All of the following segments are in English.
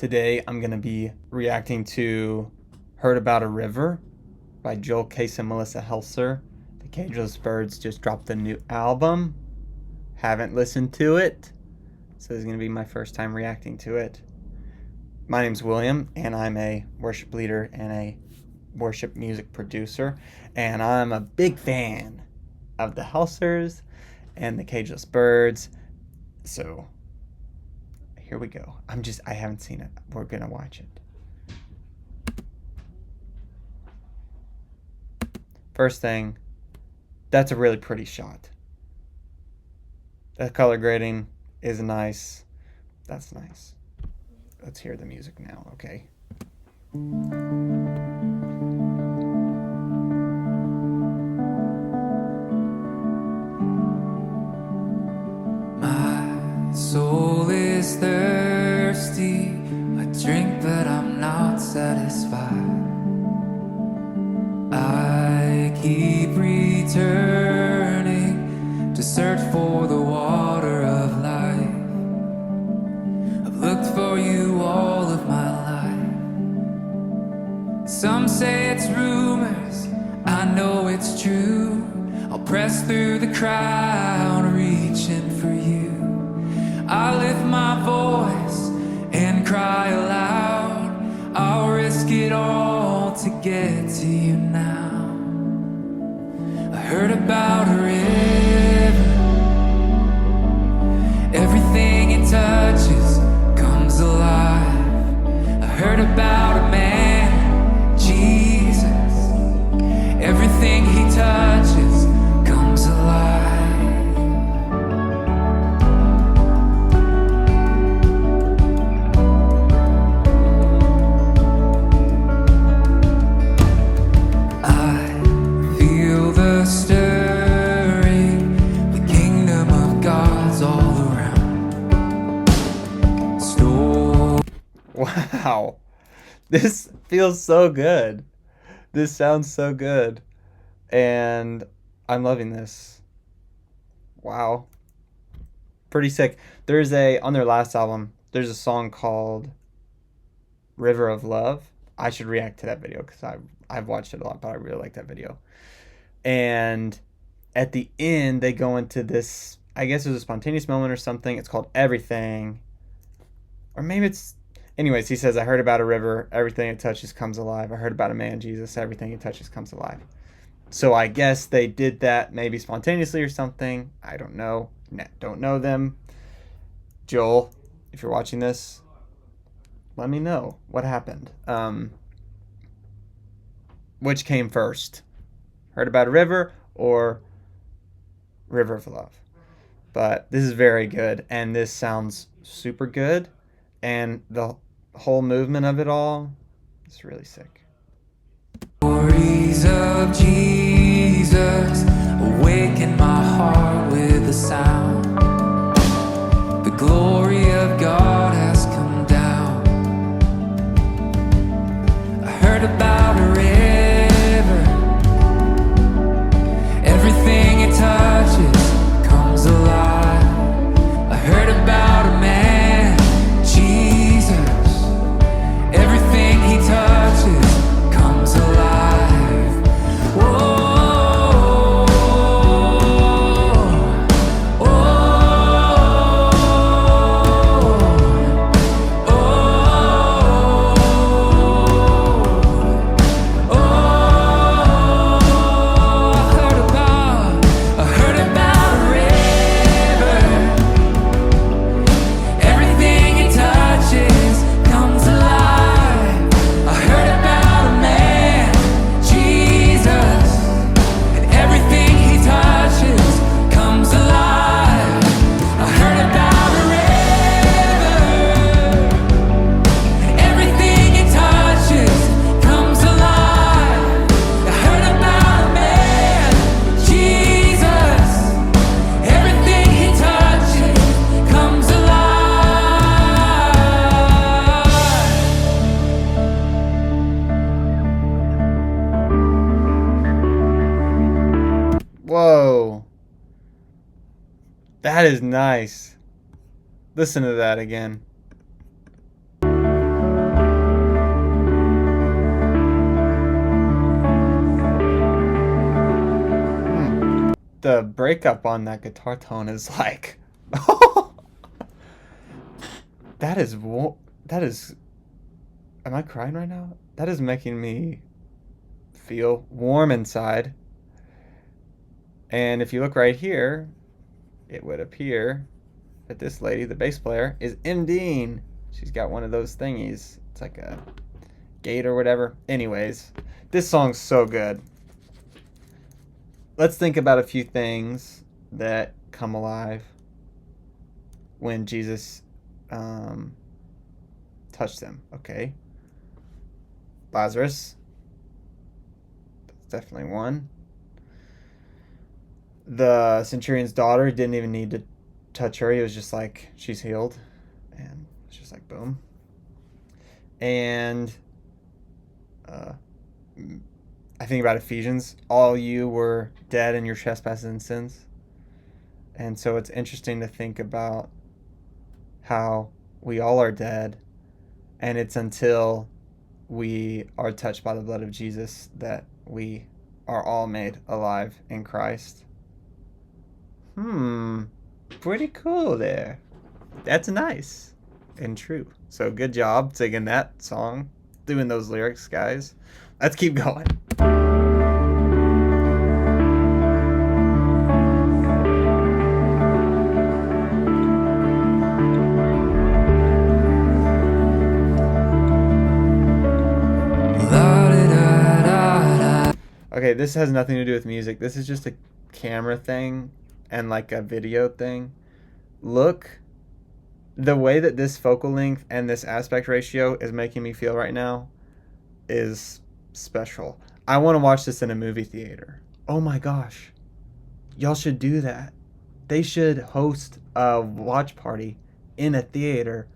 Today I'm going to be reacting to Heard About a River by Joel Case and Melissa Helser. The Cageless Birds just dropped a new album. Haven't listened to it, so this is going to be my first time reacting to it. My name's William, and I'm a worship leader and a worship music producer, and I'm a big fan of the Helsers and the Cageless Birds, so here we go. I haven't seen it. We're gonna watch it. First thing, that's a really pretty shot. The color grading is nice. That's nice. Let's hear the music now, okay? My soul is thirsty. I drink, but I'm not satisfied. I keep returning to search for the water of life. I've looked for you all of my life. Some say it's rumors, I know it's true. I'll press through the crowd, reaching for you. I lift my voice and cry aloud. I'll risk it all to get to you now. I heard about a river. Everything it touches comes alive. I heard about a man, Jesus. Everything he touches comes alive. Wow, this feels so good. This sounds so good, and I'm loving this. Wow, pretty sick. There's on their last album, there's a song called River of Love. I should react to that video because I've watched it a lot, but I really like that video. And at the end, they go into this, I guess it was a spontaneous moment or something. It's called Everything, or maybe it's, anyways, he says, I heard about a river, everything it touches comes alive. I heard about a man, Jesus, everything it touches comes alive. So I guess they did that maybe spontaneously or something. I don't know. Don't know them. Joel, if you're watching this, let me know what happened. Which came first? Heard about a river or River of Love? But this is very good, and this sounds super good. And the whole movement of it all is really sick. Stories of Jesus awaken my heart with a sound. The glory of God has come down. I heard about a river. Everything it touches comes alive. I heard about a man, Jesus. Everything he touches comes alive. Whoa, oh, oh, oh, I heard about a river. Everything it touches comes alive. I heard about a man, Jesus, and everything he touches comes alive. I heard about a river. Everything it touches comes alive. I heard about a man, Jesus. Everything he touches comes alive. Whoa. That is nice. Listen to that again. the breakup on that guitar tone is like, that is that is. Am I crying right now? That is making me feel warm inside. And if you look right here, it would appear that this lady, the bass player, is MDing. She's got one of those thingies. It's like a gate or whatever. Anyways, this song's so good. Let's think about a few things that come alive when Jesus touched them. Okay, Lazarus. That's definitely one. The centurion's daughter didn't even need to touch her. He was just like, she's healed. And it's just like, boom. And I think about Ephesians. All you were dead in your trespasses and sins. And so it's interesting to think about how we all are dead. And it's until we are touched by the blood of Jesus that we are all made alive in Christ. Pretty cool there. That's nice and true. So good job singing that song, doing those lyrics, guys. Let's keep going. Okay, this has nothing to do with music. This is just a camera thing and like a video thing. Look, the way that this focal length and this aspect ratio is making me feel right now is special. I want to watch this in a movie theater. Oh my gosh. Y'all should do that. They should host a watch party in a theater.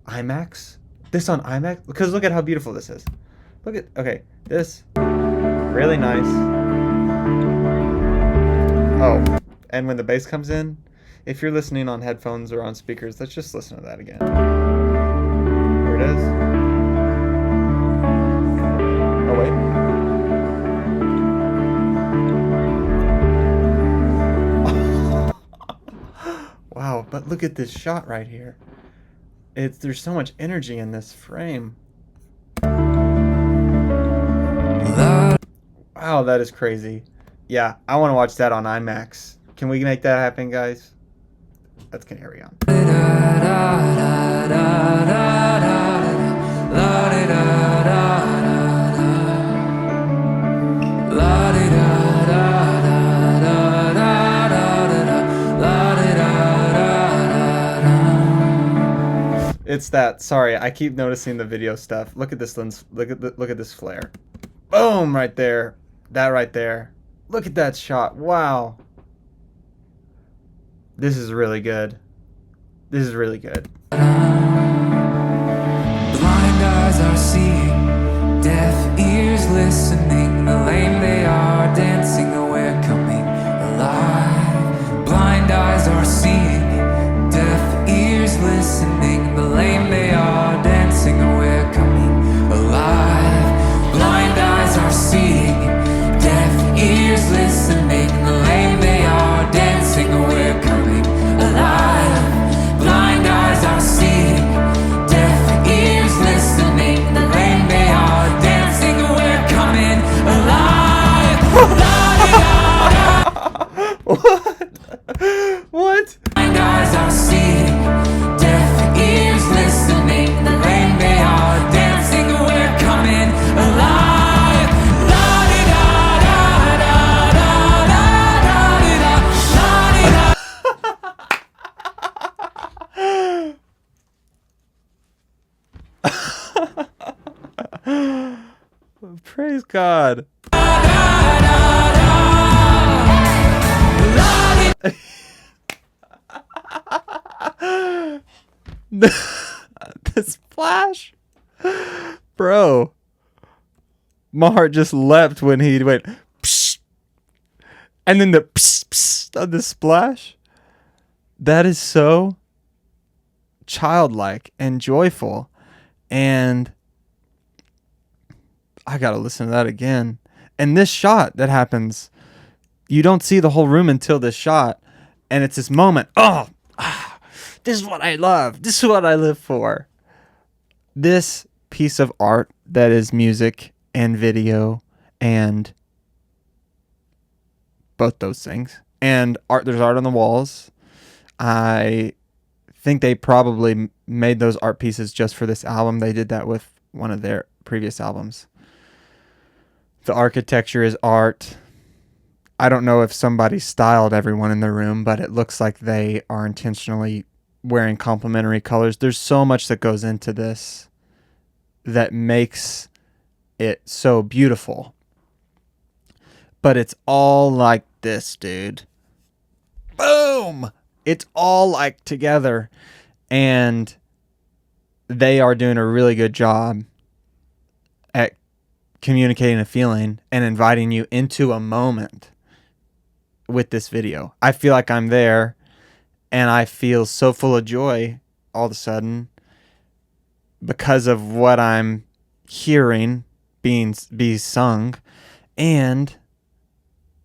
IMAX? This on IMAX? Because look at how beautiful this is. Look at, okay, this, really nice. Oh, and when the bass comes in, if you're listening on headphones or on speakers, let's just listen to that again. Here it is. Oh, wait. Wow, but look at this shot right here. There's so much energy in this frame. Wow, that is crazy. Yeah, I want to watch that on IMAX. Can we make that happen, guys? Let's carry on. It's that. Sorry, I keep noticing the video stuff. Look at this lens. Look at this flare. Boom! Right there. That right there. Look at that shot. Wow. This is really good. This is really good. Blind eyes are seeing, deaf ears listening, the lame they are dancing, we're coming alive. Blind eyes are seeing, deaf ears listening, the lame they are dancing, we're coming alive. Blind eyes are seeing, deaf ears listening, the lame they are dancing, we're coming alive. Blind eyes are seeing, deaf ears listening, the lame they are dancing, we're coming alive. What? What? Blind eyes are seeing, deaf ears listening, the lame they are dancing, we're coming alive. Praise God. The splash, bro. My heart just leapt when he went, psh, and then the psh, psh of the splash. That is so childlike and joyful, and I gotta listen to that again. And this shot that happens You don't see the whole room until this shot, and it's this moment. Oh, this is what I love. This is what I live for. This piece of art that is music and video and both those things. And art, there's art on the walls. I think they probably made those art pieces just for this album. They did that with one of their previous albums. The architecture is art. I don't know if somebody styled everyone in the room, but it looks like they are intentionally wearing complementary colors. There's so much that goes into this that makes it so beautiful. But it's all like this, dude. Boom! It's all like together. And they are doing a really good job at communicating a feeling and inviting you into a moment with this video. I feel like I'm there, and I feel so full of joy all of a sudden because of what I'm hearing be sung, and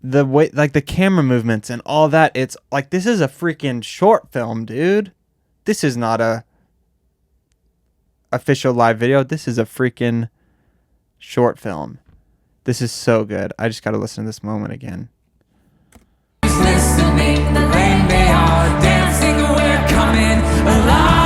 the way, like the camera movements and all that. It's like, this is a freaking short film, dude. This is not a official live video. This is a freaking short film. This is so good. I just got to listen to this moment again. Listening, the lane they are dancing, we're coming alive.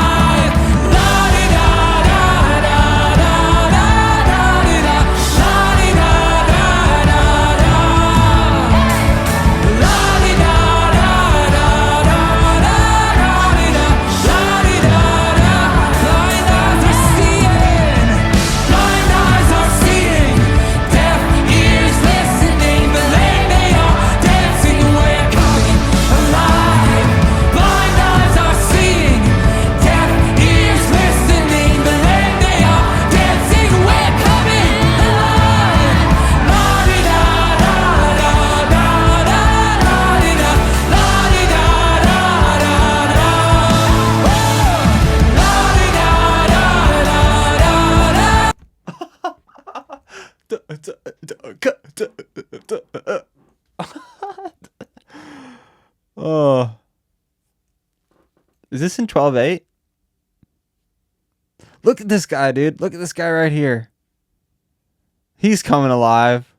Oh, is this in 12:8? Look at this guy, dude. Look at this guy right here. He's coming alive.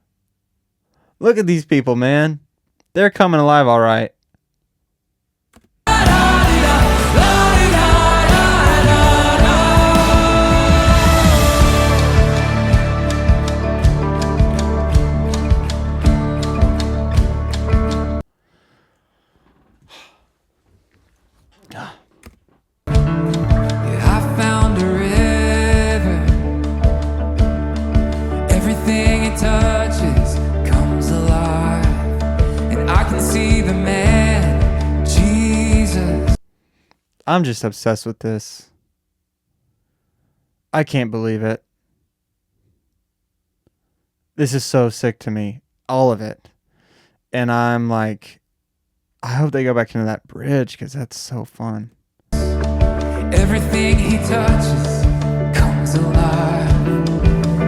Look at these people, man. They're coming alive, all right. I found a river. Everything it touches comes alive. And I can see the man, Jesus. I'm just obsessed with this. I can't believe it. This is so sick to me. All of it. And I'm like, I hope they go back into that bridge because that's so fun. Everything he touches comes alive.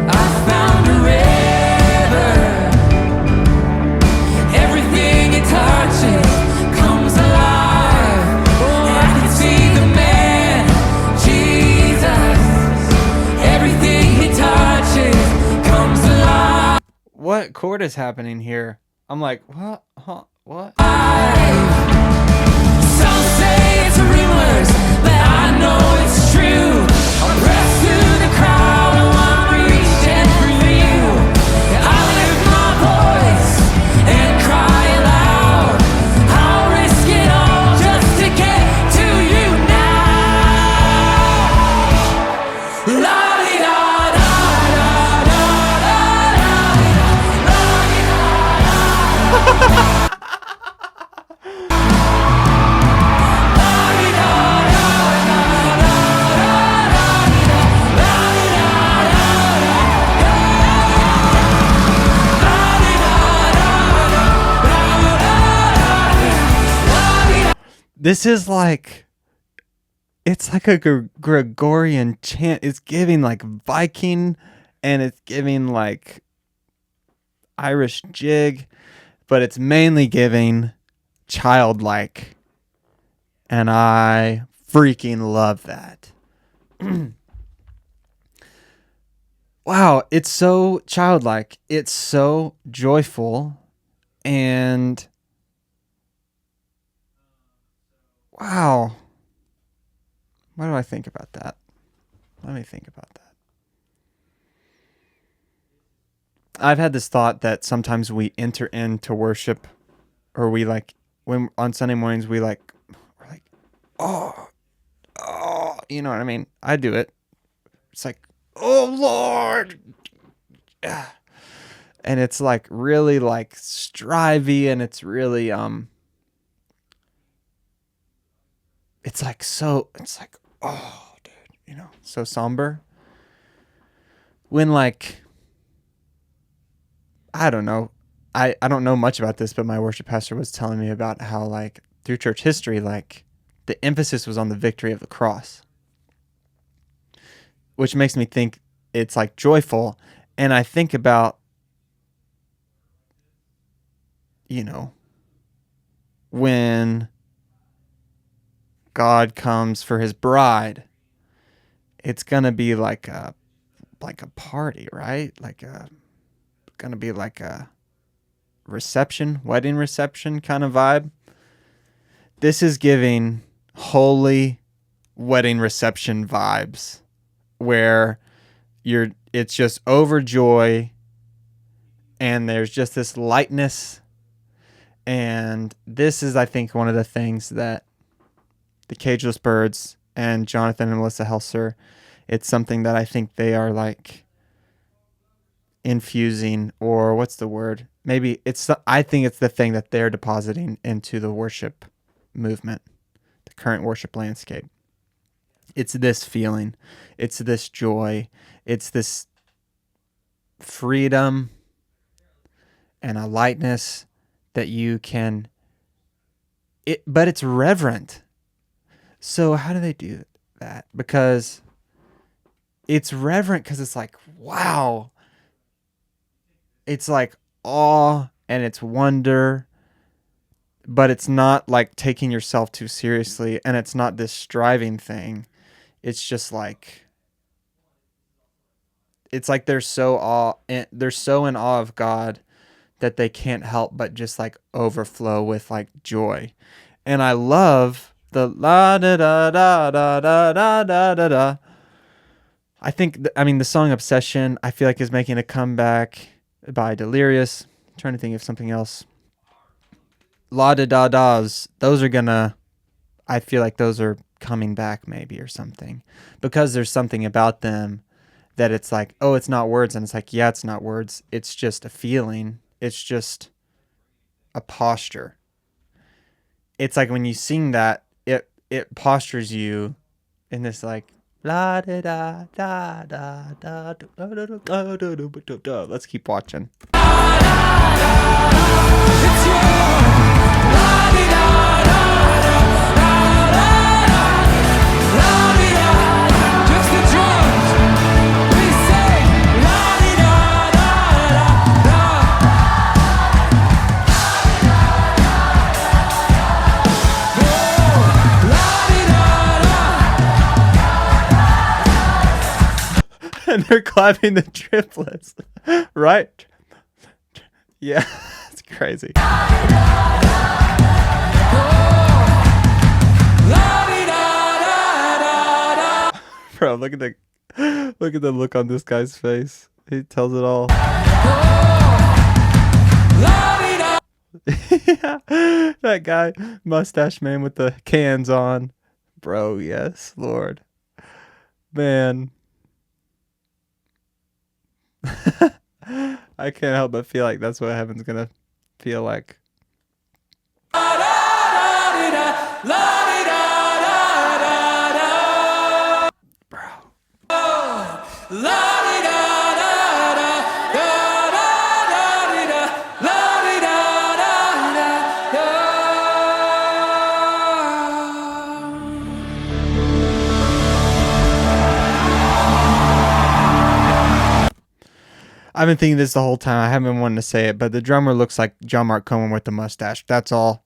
I found a river. Everything it touches comes alive. Oh, I can see the man, Jesus. Everything he touches comes alive. What chord is happening here? I'm like, what? Huh? What? Some say it's rumors, but I know it's true. I'll press through the crowd, oh, I'm reaching for you. I lift my voice and cry aloud. I'll risk it all just to get to you now. La-di-da-da, This is like, it's like a Gregorian chant. It's giving like Viking, and it's giving like Irish jig. but it's mainly giving childlike. And I freaking love that. Wow, it's so childlike. It's so joyful. And wow. What do I think about that? Let me think about that. I've had this thought that sometimes we enter into worship, or we like, when on Sunday mornings we're like, oh, oh, you know what I mean? I do it. It's like, oh Lord. Yeah. And it's like really like strivey, and it's really it's like so, it's like, oh dude, you know, so somber. When like, I don't know. I don't know much about this, but my worship pastor was telling me about how like through church history, like the emphasis was on the victory of the cross, which makes me think it's like joyful. And I think about, you know, when God comes for his bride, it's gonna be like a party, right? Like a gonna be like a reception, wedding reception kind of vibe. This is giving holy wedding reception vibes, where it's just overjoy, and there's just this lightness. And this is, I think, one of the things that the Cageless Birds and Jonathan and Melissa Helser, it's something that I think they are like infusing, or what's the word? Maybe I think it's the thing that they're depositing into the worship movement, the current worship landscape. It's this feeling, it's this joy, it's this freedom and a lightness that you can, but it's reverent. So how do they do that? Because it's reverent, because it's like, wow. It's like awe and it's wonder, but it's not like taking yourself too seriously, and it's not this striving thing. It's just like, it's like they're so in awe of God that they can't help but just like overflow with like joy. And I love the la da da da da da da da da da. I think I mean the song Obsession, I feel like, is making a comeback by Delirious. I'm trying to think of something else. La da da da's, those are gonna, I feel like those are coming back maybe, or something, because there's something about them that it's like, oh, it's not words. And it's like, yeah, it's not words. It's just a feeling. It's just a posture. It's like when you sing that, it postures you in this like la da da da da da da da da. Let's keep watching. And they're clapping the triplets, right? Yeah, it's crazy. Bro, look at the look on this guy's face. He tells it all. Yeah, that guy, mustache man with the cans on. Bro, yes, Lord. Man. I can't help but feel like that's what heaven's gonna feel like. I've been thinking this the whole time. I haven't been wanting to say it, but the drummer looks like John Mark Cohen with the mustache. That's all.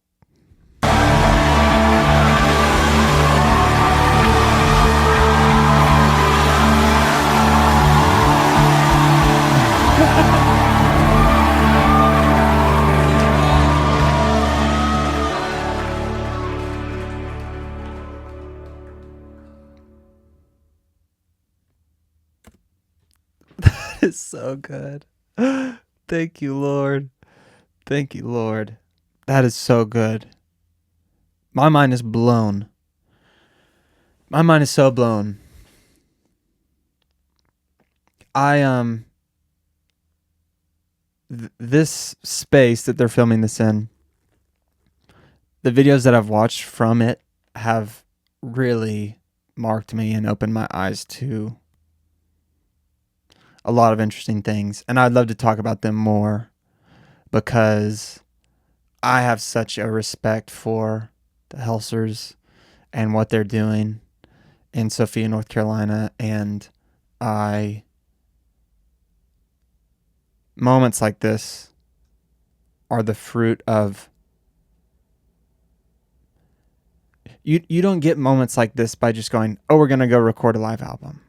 It's so good. Thank you, Lord. Thank you, Lord. That is so good. My mind is blown. My mind is so blown. I this space that they're filming this in, the videos that I've watched from it have really marked me and opened my eyes to a lot of interesting things. And I'd love to talk about them more because I have such a respect for the Helsers and what they're doing in Sophia, North Carolina. And I, moments like this are the fruit of, you don't get moments like this by just going, oh, we're going to go record a live album.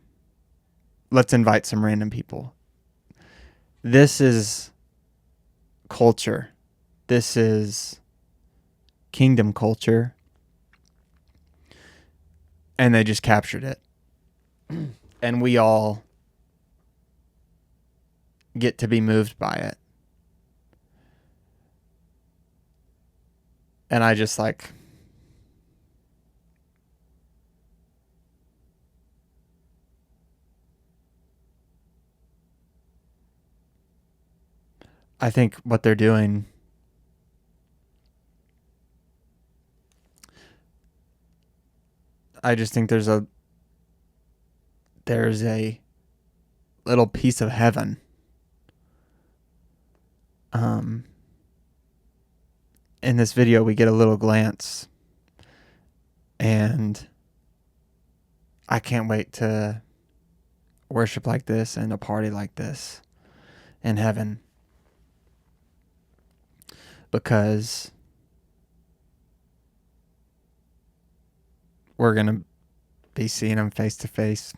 Let's invite some random people. This is culture. This is kingdom culture. And they just captured it. And we all get to be moved by it. And I just like, I think what they're doing, I just think there's a little piece of heaven. In this video, we get a little glance, and I can't wait to worship like this and a party like this in heaven, because we're going to be seeing him face to face.